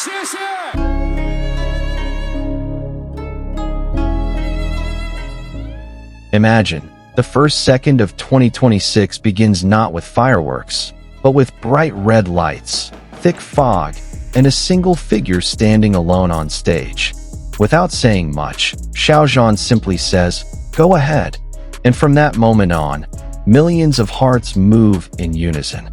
谢谢。Imagine, the first second of 2026 begins not with fireworks, but with bright red lights, thick fog, and a single figure standing alone on stage. Without saying much, Xiao Zhan simply says, "Go ahead." And from that moment on, millions of hearts move in unison.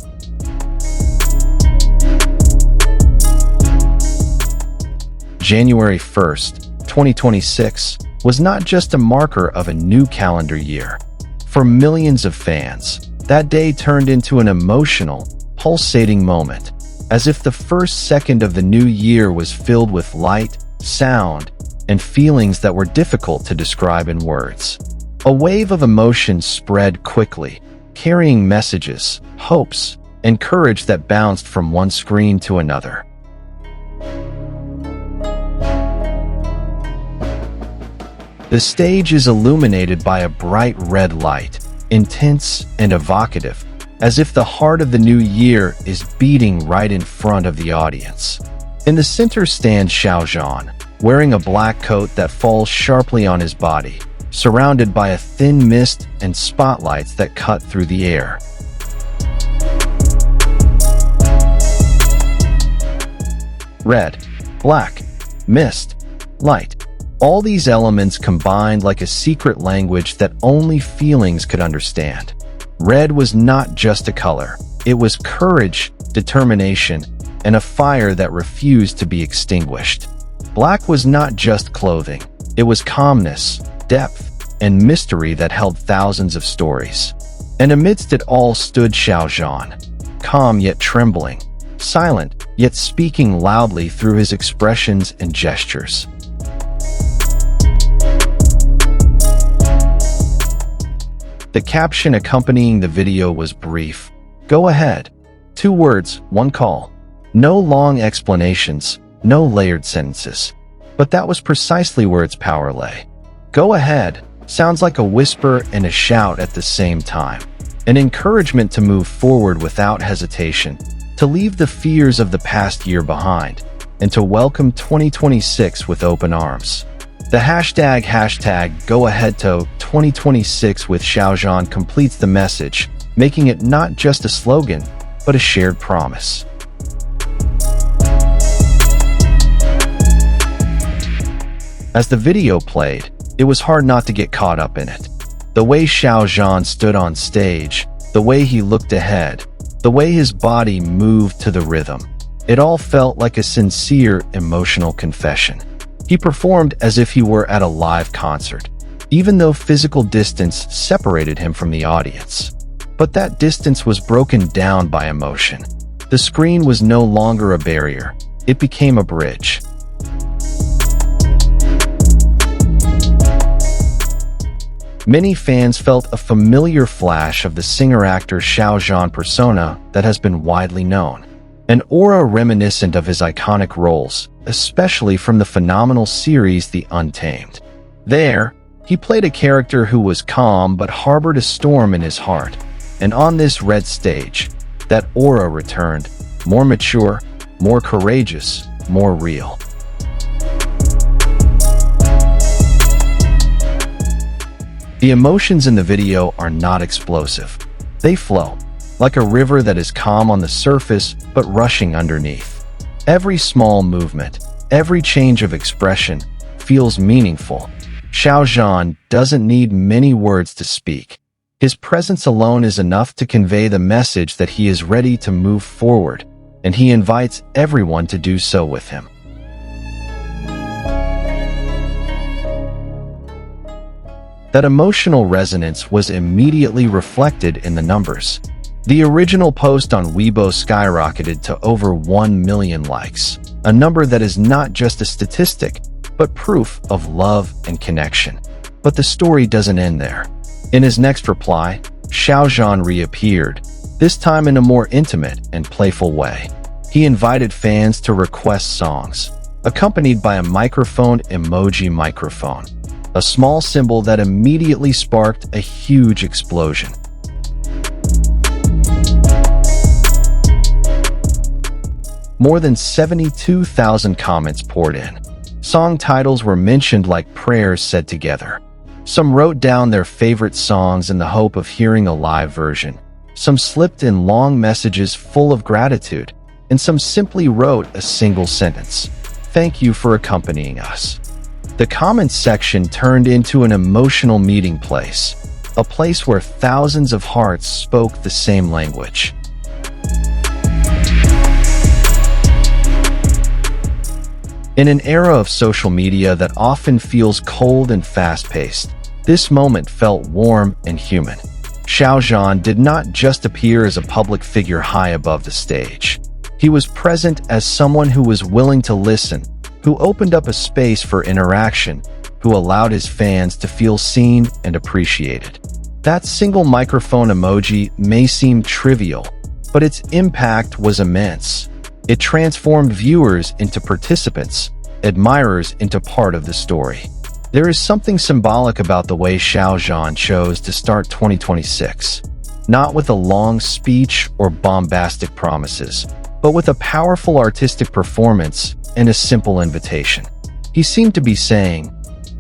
January 1st, 2026 was not just a marker of a new calendar year. For millions of fans, that day turned into an emotional, pulsating moment, as if the first second of the new year was filled with light, sound, and feelings that were difficult to describe in words. A wave of emotion spread quickly, carrying messages, hopes, and courage that bounced from one screen to another. The stage is illuminated by a bright red light, intense and evocative, as if the heart of the new year is beating right in front of the audience. In the center stands Xiao Zhan, wearing a black coat that falls sharply on his body, surrounded by a thin mist and spotlights that cut through the air. Red, black, mist, light. All these elements combined like a secret language that only feelings could understand. Red was not just a color. It was courage, determination, and a fire that refused to be extinguished. Black was not just clothing. It was calmness, depth, and mystery that held thousands of stories. And amidst it all stood Xiao Zhan, calm yet trembling, silent yet speaking loudly through his expressions and gestures. The caption accompanying the video was brief. "Go ahead." 2 words, 1 call. No long explanations, no layered sentences. But that was precisely where its power lay. "Go ahead" sounds like a whisper and a shout at the same time. An encouragement to move forward without hesitation, to leave the fears of the past year behind, and to welcome 2026 with open arms. The hashtag #GoAheadTo2026 with Xiao Zhan completes the message, making it not just a slogan, but a shared promise. As the video played, it was hard not to get caught up in it. The way Xiao Zhan stood on stage, the way he looked ahead, the way his body moved to the rhythm, it all felt like a sincere, emotional confession. He performed as if he were at a live concert, even though physical distance separated him from the audience. But that distance was broken down by emotion. The screen was no longer a barrier. It became a bridge. Many fans felt a familiar flash of the singer-actor Xiao Zhan persona that has been widely known. An aura reminiscent of his iconic roles, especially from the phenomenal series The Untamed. There, he played a character who was calm but harbored a storm in his heart. And on this red stage, that aura returned, more mature, more courageous, more real. The emotions in the video are not explosive. They flow, like a river that is calm on the surface but rushing underneath. Every small movement, every change of expression feels meaningful. Xiao Zhan doesn't need many words to speak. His presence alone is enough to convey the message that he is ready to move forward, and he invites everyone to do so with him. That emotional resonance was immediately reflected in the numbers. The original post on Weibo skyrocketed to over 1 million likes, a number that is not just a statistic, but proof of love and connection. But the story doesn't end there. In his next reply, Xiao Zhan reappeared, this time in a more intimate and playful way. He invited fans to request songs, accompanied by a microphone emoji microphone, a small symbol that immediately sparked a huge explosion. More than 72,000 comments poured in. Song titles were mentioned like prayers said together. Some wrote down their favorite songs in the hope of hearing a live version. Some slipped in long messages full of gratitude, and some simply wrote a single sentence: "Thank you for accompanying us." The comments section turned into an emotional meeting place, a place where thousands of hearts spoke the same language. In an era of social media that often feels cold and fast-paced, this moment felt warm and human. Xiao Zhan did not just appear as a public figure high above the stage. He was present as someone who was willing to listen, who opened up a space for interaction, who allowed his fans to feel seen and appreciated. That single microphone emoji may seem trivial, but its impact was immense. It transformed viewers into participants, admirers into part of the story. There is something symbolic about the way Xiao Zhan chose to start 2026, not with a long speech or bombastic promises, but with a powerful artistic performance and a simple invitation. He seemed to be saying,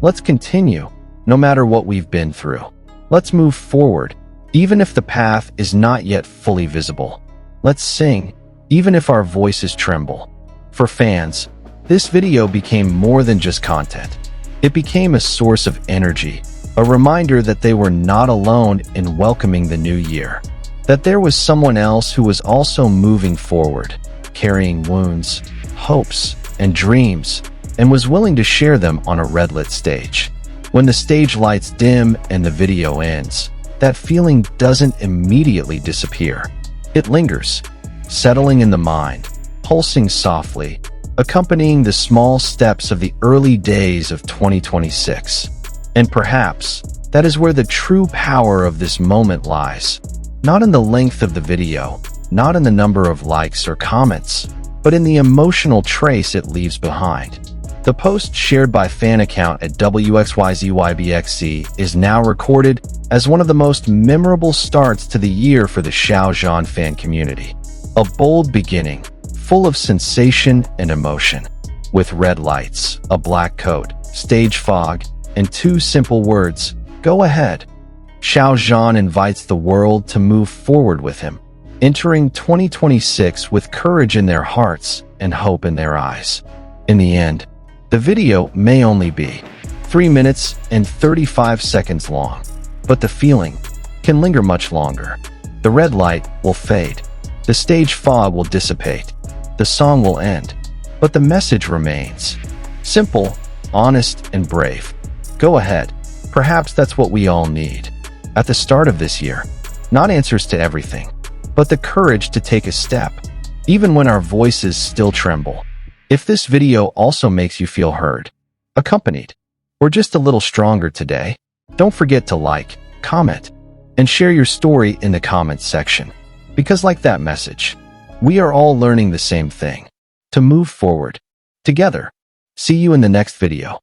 "Let's continue, no matter what we've been through. Let's move forward, even if the path is not yet fully visible. Let's sing, even if our voices tremble." For fans, this video became more than just content. It became a source of energy, a reminder that they were not alone in welcoming the new year, that there was someone else who was also moving forward, carrying wounds, hopes, and dreams, and was willing to share them on a red-lit stage. When the stage lights dim and the video ends, that feeling doesn't immediately disappear. It lingers, settling in the mind, pulsing softly, accompanying the small steps of the early days of 2026. And perhaps that is where the true power of this moment lies. Not in the length of the video, not in the number of likes or comments, but in the emotional trace it leaves behind. The post shared by fan account at WXYZYBXC is now recorded as one of the most memorable starts to the year for the Xiao Zhan fan community. A bold beginning, full of sensation and emotion. With red lights, a black coat, stage fog, and two simple words, "Go ahead." Xiao Zhan invites the world to move forward with him, entering 2026 with courage in their hearts and hope in their eyes. In the end, the video may only be 3 minutes and 35 seconds long, but the feeling can linger much longer. The red light will fade. The stage fog will dissipate. The song will end, but the message remains. Simple, honest, and brave. Go ahead. Perhaps that's what we all need. At the start of this year, not answers to everything, but the courage to take a step, even when our voices still tremble. If this video also makes you feel heard, accompanied, or just a little stronger today, don't forget to like, comment, and share your story in the comments section. Because like that message, we are all learning the same thing: to move forward together. See you in the next video.